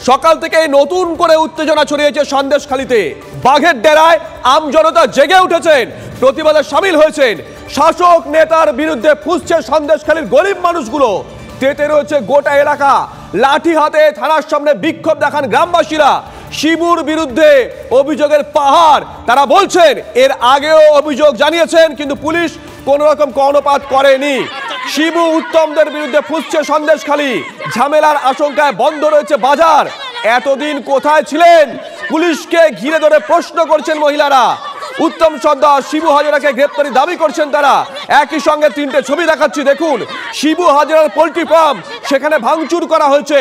সকাল থেকে নতুন করে উত্তেজনা ছড়িয়েছে সন্দেশখালীতে। বাঘের ডেরায় আমজনতা জেগে উঠেছেন, প্রতিবাদে সামিল হয়েছেন। শাসক নেতার বিরুদ্ধে ফুঁসছে সন্দেশখালীর গরিব মানুষগুলো। তেতে রয়েছে গোটা এলাকা। লাঠি হাতে থানার সামনে বিক্ষোভ দেখান গ্রামবাসীরা। শিবুর বিরুদ্ধে অভিযোগের পাহাড়। তারা বলছেন এর আগেও অভিযোগ জানিয়েছেন, কিন্তু পুলিশ কোন রকম কর্ণপাত করেনি। শিবু উত্তমদের বিরুদ্ধে ফুঁসছে সন্দেশখালী। ঝামেলার আশঙ্কায় বন্ধ রয়েছে বাজার। এতদিন কোথায় ছিলেন? পুলিশকে ঘিরে ধরে প্রশ্ন করছেন মহিলারা। উত্তম সর্দার, শিবু হাজরাকে গ্রেপ্তারি দাবি করছেন তারা। একই সঙ্গে তিনটে ছবি দেখাচ্ছি, দেখুন। শিবু হাজরার পোল্ট্রি ফার্ম, সেখানে ভাঙচুর করা হয়েছে।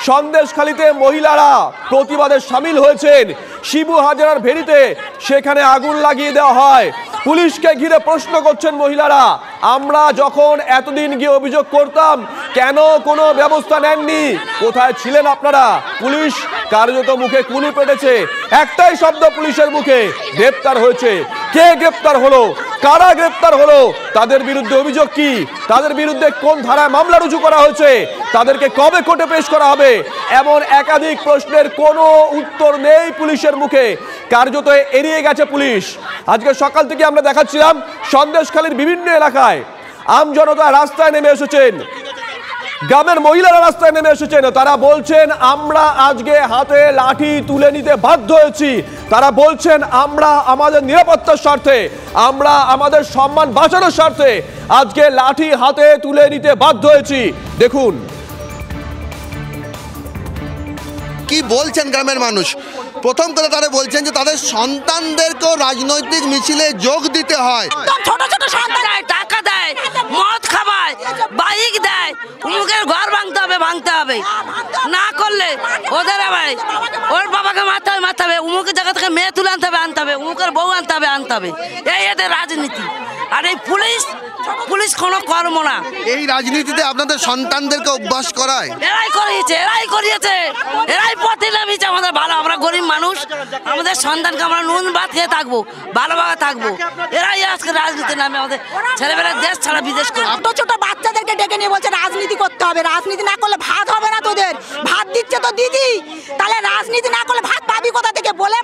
সন্দেশখালীতে মহিলারা প্রতিবাদে সামিল হয়েছেন। শিবু হাজরার ভেড়িতে সেখানে আগুন লাগিয়ে দেওয়া হয়। পুলিশকে ঘিরে প্রশ্ন করছেন মহিলারা, আমরা যখন এতদিন গিয়ে অভিযোগ করতাম কেন কোনো ব্যবস্থা নেননি? কোথায় ছিলেন আপনারা? পুলিশ কার্যত মুখে কুলি পেটেছে। একটাই শব্দ পুলিশের মুখে, গ্রেপ্তার হয়েছে। কে গ্রেপ্তার হলো? কারা গ্রেপ্তার হলো? তাদের বিরুদ্ধে অভিযোগ কি? তাদের বিরুদ্ধে কোন ধারায় মামলা রুজু করা হয়েছে? তাদেরকে কবে কোর্টে পেশ করা হবে? এমন একাধিক প্রশ্নের কোনো উত্তর নেই পুলিশের মুখে। কার্যত এড়িয়ে গেছে পুলিশ। আজকে সকাল থেকে আমরা দেখাচ্ছিলাম সন্দেশখালীর বিভিন্ন এলাকায় আমজনতা রাস্তায় নেমে এসেছেন। গ্রামের মহিলারা রাস্তায় নেমে এসেছেন। তারা বলছেন আমরা আজকে হাতে লাঠি তুলে নিতে বাধ্য হয়েছি। তারা বলছেন আমরা আমাদের নিরাপত্তার স্বার্থে, আমরা আমাদের সম্মান বাঁচানোর স্বার্থে আজকে লাঠি হাতে তুলে নিতে বাধ্য হয়েছি। দেখুন কি বলছেন গ্রামের মানুষ। প্রথম কথা তারা বলছেন যে তাদের সন্তানদেরকেও রাজনৈতিক মিছিলে যোগ দিতে হয়। ছোট ছোট সন্তান টাকা দেয়, মদ খাওয়ায়, বাইক দেয়, উমুকের ঘর ভাঙতে হবে, ভাঙতে হবে। না করলে ওদের আবার ওর বাবাকে মারতে হবে, মারতে হবে। উমুকের জায়গা থেকে মেয়ে তুলে আনতে হবে, আনতে হবে। উমুকের বউ আনতে হবে, আনতে হবে। এই এদের রাজনীতি। আর এই পুলিশ কোনো কর্ম না। এই রাজনীতিতে আপনাদের সন্তানদেরকে অভ্যাস করায়। এরাই করিয়েছে, এরাই পথে নামিয়েছে আমাদের ভালো। আমরা গরিব মানুষ, আমাদের সন্তানকে আমরা নুন ভাত খেয়ে থাকবো, ভালোভাবে থাকবো। এরাই আজকে রাজনীতি নামে আমাদের ছেলেবেলা দেশ ছাড়া বিদেশ করে। ছোট ছোট বাচ্চাদেরকে ডেকে নিয়ে বলছে রাজনীতি করতে হবে। রাজনীতি না করলে ভাত হবে না তোদের। ভাত দিচ্ছে তো দিদি, তাহলে রাজনীতি না করলে ভাত পাবি কোথা থেকে? বলে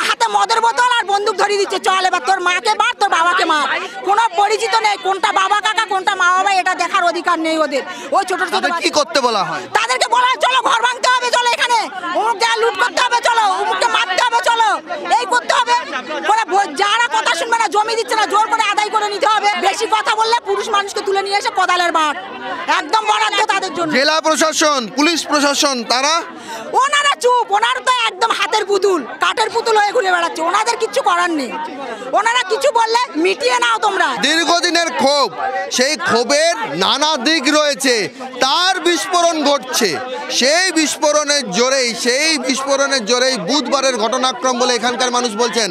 হাতে মদের বোতল আর বন্দুক ধরিয়ে দিচ্ছে, চল এবার তোর মাকে মার, তোর বাবাকে মার। কোনো পরিচিত নেই, কোনটা বাবা কাকা কোনটা মা বাবা এটা দেখার অধিকার নেই ওদের। ওই ছোট ছোট কি করতে বলা হয়? তাদেরকে বলা হয় চলো ঘর ভাঙতে হবে, চলো এখানে অমুক জায়গায় লুট করতে হবে, চলো অমুককে মারতে হবে, চলো এই করতে হবে। যারা কথা শুনবে না, জমি দিচ্ছে না, জোর করে আদায় করে নিতে হবে। বেশি কথা বললে পুরুষ মানুষকে তুলে নিয়ে এসে কোদালের বাট একদম বরাদ্দ তাদের জন্য। জেলা প্রশাসন, পুলিশ প্রশাসন, তারা ওনারা চুপ। ওনারা তো একদম হাতের পুতুল, কাঠের পুতুল হয়ে ঘুরে বেড়াচ্ছে। ওনাদের কিচ্ছু করার নেই। ওনারা কিছু বললে মিটিয়ে নাও তোমরা। দীর্ঘদিনের ক্ষোভ, সেই ক্ষোভের নানা দিক রয়েছে, তার বিস্ফোরণ ঘটছে। সেই বিস্ফোরণের জোরেই বুধবারের ঘটনাক্রম বলে এখানকার মানুষ বলছেন।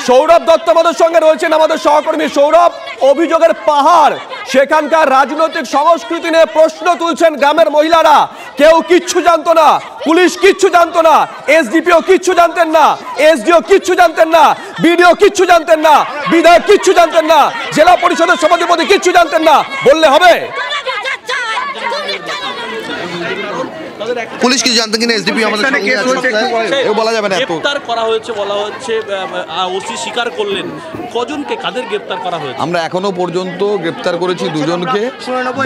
সৌরভ দত্ত আমাদের সঙ্গে রয়েছেন, আমাদের সহকর্মী। সৌরভ, অভিযোগের পাহাড়, সেখানকার রাজনৈতিক সংস্কৃতি নিয়ে প্রশ্ন তুলছেন গ্রামের মহিলারা। কেউ কিচ্ছু জানতো না, পুলিশ কিচ্ছু জানতো না, এসডিপিও কিচ্ছু জানতেন না, এসডিও কিচ্ছু জানতেন না, বিডিও কিচ্ছু জানতেন না, বিধায়ক কিচ্ছু জানতেন না, জেলা পরিষদের সভাপতি কিচ্ছু জানতেন না, বললে হবে? পুলিশ কিছু জানতেন কিনা? এসডিপি আমাদের বলা যাবে না। গ্রেফতার করা হয়েছে বলা হচ্ছে, ওসি স্বীকার করলেন। কজনকে, কাদের গ্রেফতার করা হয়েছে? আমরা এখনো পর্যন্ত গ্রেফতার করেছি দুজনকে,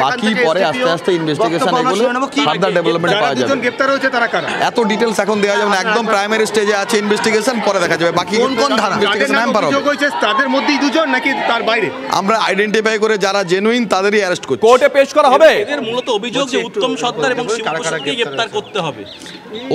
বাকি পরে আস্তে আস্তে ইনভেস্টিগেশন এগোলে ফার্দার ডেভেলপমেন্ট পাওয়া যাবে। গ্রেফতার হয়েছে তারা কারা? এত ডিটেইলস এখন দেওয়া যাবে না, একদম প্রাইমারি স্টেজে আছে ইনভেস্টিগেশন, পরে দেখা যাবে বাকি কোন ধারা ইনভেস্টিগেশন হয়েছে। তাদের মধ্যেই দুজন নাকি তার বাইরে? আমরা আইডেন্টিফাই করে যারা জেনুইন তাদেরই অ্যারেস্ট করছি। কোর্টে পেশ করা হবে। এদের মূলত অভিযোগ যে উত্তম সর্দার এবং শিবুকে গ্রেফতার করতে হবে।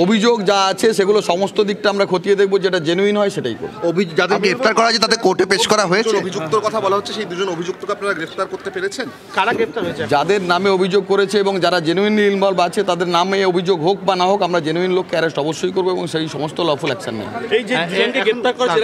অভিযোগ যা আছে সেগুলো সমস্ত দিকটা আমরা খতিয়ে দেখবো, যেটা জেনুইন হয় সেটাই করব। যাদের গ্রেফতার করা হয়েছে তাদের কোর্টে পেশ করা হয়েছে। অভিযুক্তর কথা বলা হচ্ছে, সেই দুজন অভিযুক্তকে আপনারা গ্রেফতার করতে পেরেছেন? কারা গ্রেফতার হয়েছে? যাদের নামে অভিযোগ করেছে এবং যারা জেনুইনলি ইনভলভ আছে, তাদের নামে অভিযোগ হোক বা না হোক, আমরা জেনুইন লোককে অ্যারেস্ট অবশ্যই করবো এবং সেই সমস্ত লফুল অ্যাকশন নেব। এই যে দুজনকে গ্রেফতার করেছে,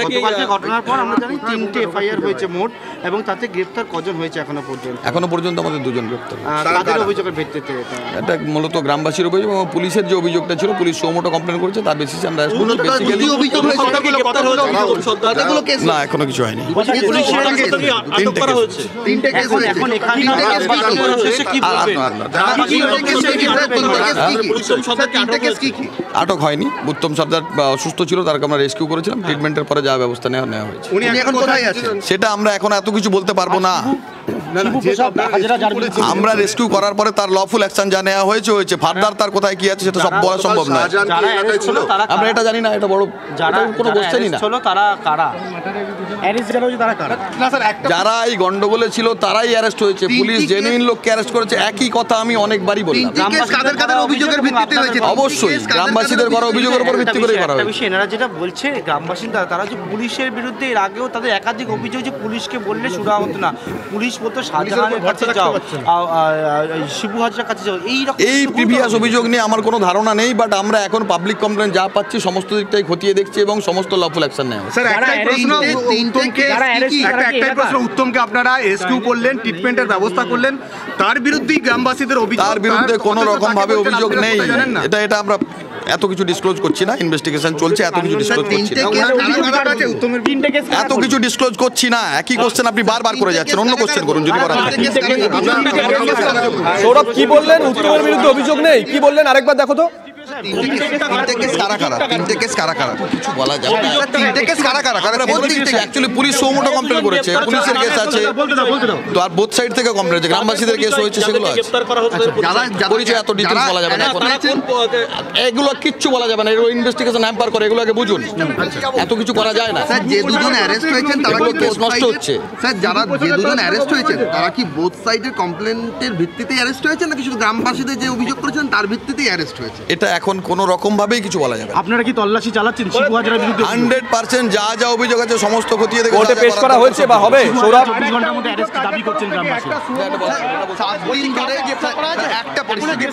ঘটনার পর আমরা জানি 3টে এফআইআর হয়েছে মোট, এবং তাতে গ্রেফতার কজন হয়েছে এখনো পর্যন্ত? এখনো পর্যন্ত আমাদের দুজন গ্রেফতার। তাদের অভিযোগের ভিত্তিতে এটা মূলত গ্রামবাসীর অভিযোগ এবং পুলিশের যে অভিযোগটা ছিল, পুলিশ সুমোটো কমপ্লেন করেছে, তার বেসিসে আমরা arrest করছি। Basically অভিযোগ হয়েছে কতগুলো কেস না, এখনো কিছু হয়নি। তিনটে কেস হয়েছে আটক হয়নি। উত্তম সর্দার অসুস্থ ছিল, তারকে আমরা রেস্কিউ করেছিলাম, ট্রিটমেন্টের পরে যা ব্যবস্থা নেওয়া হয়েছে উনি এখন কোথায় আছেন সেটা আমরা এখন এত কিছু বলতে পারবো না। আমরা রেস্কিউ করার পরে তার লফুল অ্যাকশন যা নেওয়া হয়েছে হয়েছে, ফার্দার তার কোথায় কি আছে সেটা সব বলা সম্ভব নয়। আমরা এটা জানি না, এটা বড় কোনো কোশ্চেনই না। যারা এই গন্ডগোলে ছিল তারাই অ্যারেস্ট হয়েছে, পুলিশ জেনুইন লোককে অ্যারেস্ট করেছে। একই কথা আমি অনেকবারই বললাম। অবশ্যই গ্রামবাসীদের করা অভিযোগের উপর ভিত্তি করে করা হয়েছে। এনারা যেটা বলছে গ্রামবাসিন্দা, তারা যে পুলিশের বিরুদ্ধে এর আগেও তাদের একাধিক অভিযোগ যে পুলিশকে বললে শুরু হতো না, পুলিশ বলতো শাহজাহানের কাছে যাও, শিবু হাজরার কাছে যাও, এই প্রিভিয়াস অভিযোগ নিয়ে আমার কোনো ধারণা নেই, বাট আমরা এখন পাবলিক কমপ্লেন যা পাচ্ছি সমস্ত দিকটাই খতিয়ে দেখছি এবং সমস্ত লফুল অ্যাকশন নেওয়া হচ্ছে। একটাই প্রশ্ন, উত্তমকে আপনারা রেস্কিউ করলেন, ট্রিটমেন্টের ব্যবস্থা করলেন, তার বিরুদ্ধেই গ্রামবাসীদের অভিযোগ, তার বিরুদ্ধে কোনো রকম ভাবে অভিযোগ নেই। এটা আমরা এত কিছু ডিসক্লোজ করছি না, ইনভেস্টিগেশন চলছে, এত কিছু ডিসক্লোজ করছি না, এত কিছু ডিসক্লোজ করছি না। একই কোশ্চেন আপনি বারবার করে যাচ্ছেন, অন্য কোশ্চেন করুন যদি করার থাকে। সৌরভ কি বললেন? উত্তমের বিরুদ্ধে অভিযোগ নেই, কি বললেন আরেকবার দেখো তো। কিছু বলা যাবে না। অ্যাকচুয়ালি পুলিশ সুমোটো কমপ্লেন করেছে, পুলিশের কেস আছে, তো আর বোথ সাইড থেকে কমপ্লেন হয়েছে, গ্রামবাসীদের কেস হয়েছে, সেগুলো আছে। পরিচয় এত ডিটেলস বলা যাবে না, এগুলো কিচ্ছু বলা যাবে না, এগুলো ইনভেস্টিগেশন হ্যাম্পার করে, এগুলো আগে বুঝুন, এত কিছু করা যায় না। স্যার যে দুজন অ্যারেস্ট হয়েছেন তারা কি কেস নষ্ট হচ্ছে? স্যার যে দুজন অ্যারেস্ট হয়েছেন তারা কি বোথ সাইডের কমপ্লেন্টের ভিত্তিতেই অ্যারেস্ট হয়েছে নাকি শুধু গ্রামবাসীদের যে অভিযোগ করেছেন তার ভিত্তিতেই অ্যারেস্ট হয়েছে? এটা এখন কোনো রকম ভাবেই কিছু বলা যাবে না। আপনারা কি তল্লাশি চালাচ্ছেন শিবু হাজরার বিরুদ্ধে? 100% যা যা অভিযোগ আছে সমস্ত খতিয়ে দেখে কোর্টে পেশ করা হয়েছে বা হবে। সৌরভ 24 ঘন্টার মধ্যে অ্যারেস্ট দাবি করছেন গ্রামবাসী। 7 দিন ধরে একটা পরিস্থিতি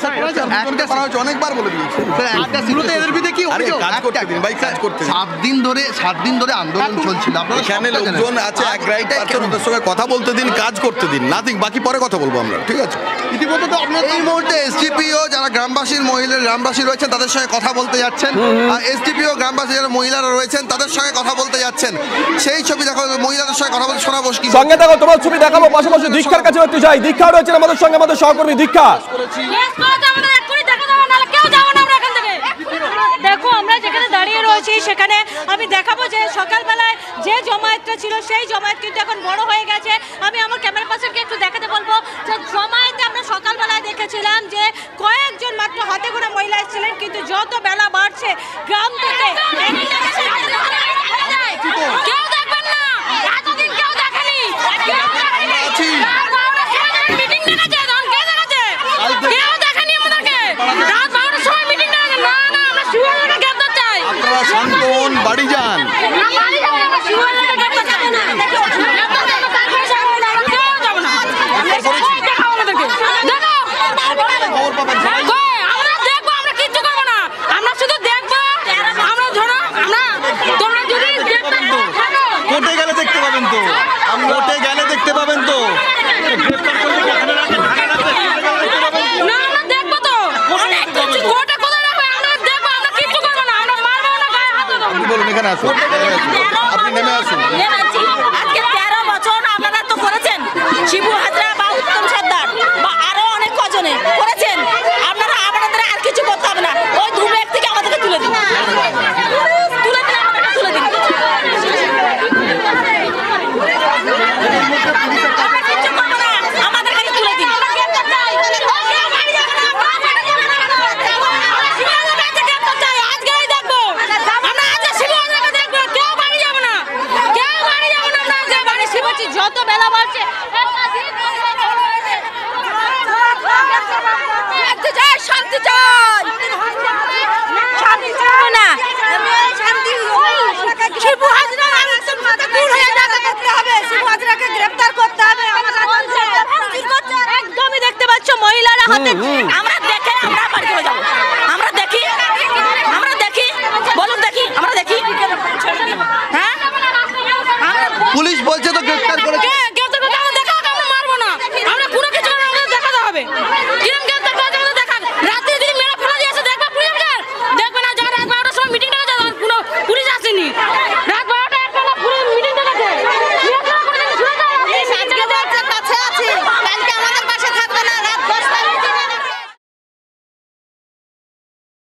একটা করা হয়েছে, অনেকবার বলে দিয়েছি। একটা সিলুতে এদের বিরুদ্ধে কি অভিযোগ? কাজ করতে দিন ভাই, কাজ করতে দিন। 7 দিন ধরে আন্দোলন চলছিল, আপনারা এখানে লোকজন আছে, এক রাইট পারছেন, ওদের সঙ্গে কথা বলতে দিন, কাজ করতে দিন, নাথিং, বাকি পরে কথা বলবো আমরা, ঠিক আছে? ইতিমধ্যে তো আপনারা এই মুহূর্তে এসডিপিও যারা গ্রামবাসী রয়েছেন তাদের সঙ্গে কথা বলতে যাচ্ছেন, আর এসডিপিও গ্রামবাসী যারা মহিলারা রয়েছেন তাদের সঙ্গে কথা বলতে যাচ্ছেন। সেই ছবি দেখো, মহিলাদের সঙ্গে কথা বলতে শোনাবো। সঙ্গে দেখো, তোমার ছবি দেখাবো, পাশাপাশি দীক্ষার কাছে একটু যাই। দীক্ষা রয়েছেন আমাদের সঙ্গে, আমাদের সহকর্মী দীক্ষা। দেখো আমরা যেখানে দাঁড়িয়ে রয়েছি সেখানে আমি দেখাবো যে সকালবেলায় যে জমায়েতটা ছিল সেই জমায়েত কিন্তু এখন বড় হয়ে গেছে। আমি আমার ক্যামেরা পার্সনকে একটু দেখাতে বলবো যে জমায়েতে আমরা সকালবেলায় দেখেছিলাম যে কয়েকজন মাত্র হাতে গোনা মহিলা এসেছিলেন, কিন্তু যত বেলা বাড়ছে গ্রাম থেকে কেউ দেখবেন না, এতদিন কেউ দেখেনি, মিটিং দেখাচ্ছে, কেউ দেখেনি আমাদেরকে, রাত 12টার সময় মিটিং দেখাচ্ছে। না না, আমরা শিবুয়ালাকে গ্রেফতার চাই। আপনারা শান্তন বাড়ি যান। কোর্টে গেলে দেখতে পাবেন তো, কোর্টে গেলে দেখতে পাবেন তো। বলুন, এখানে আসুন, আপনি নেমে আসুন। আজকে 13 বছর আপনারা তো করেছেন, শিবু হাজরা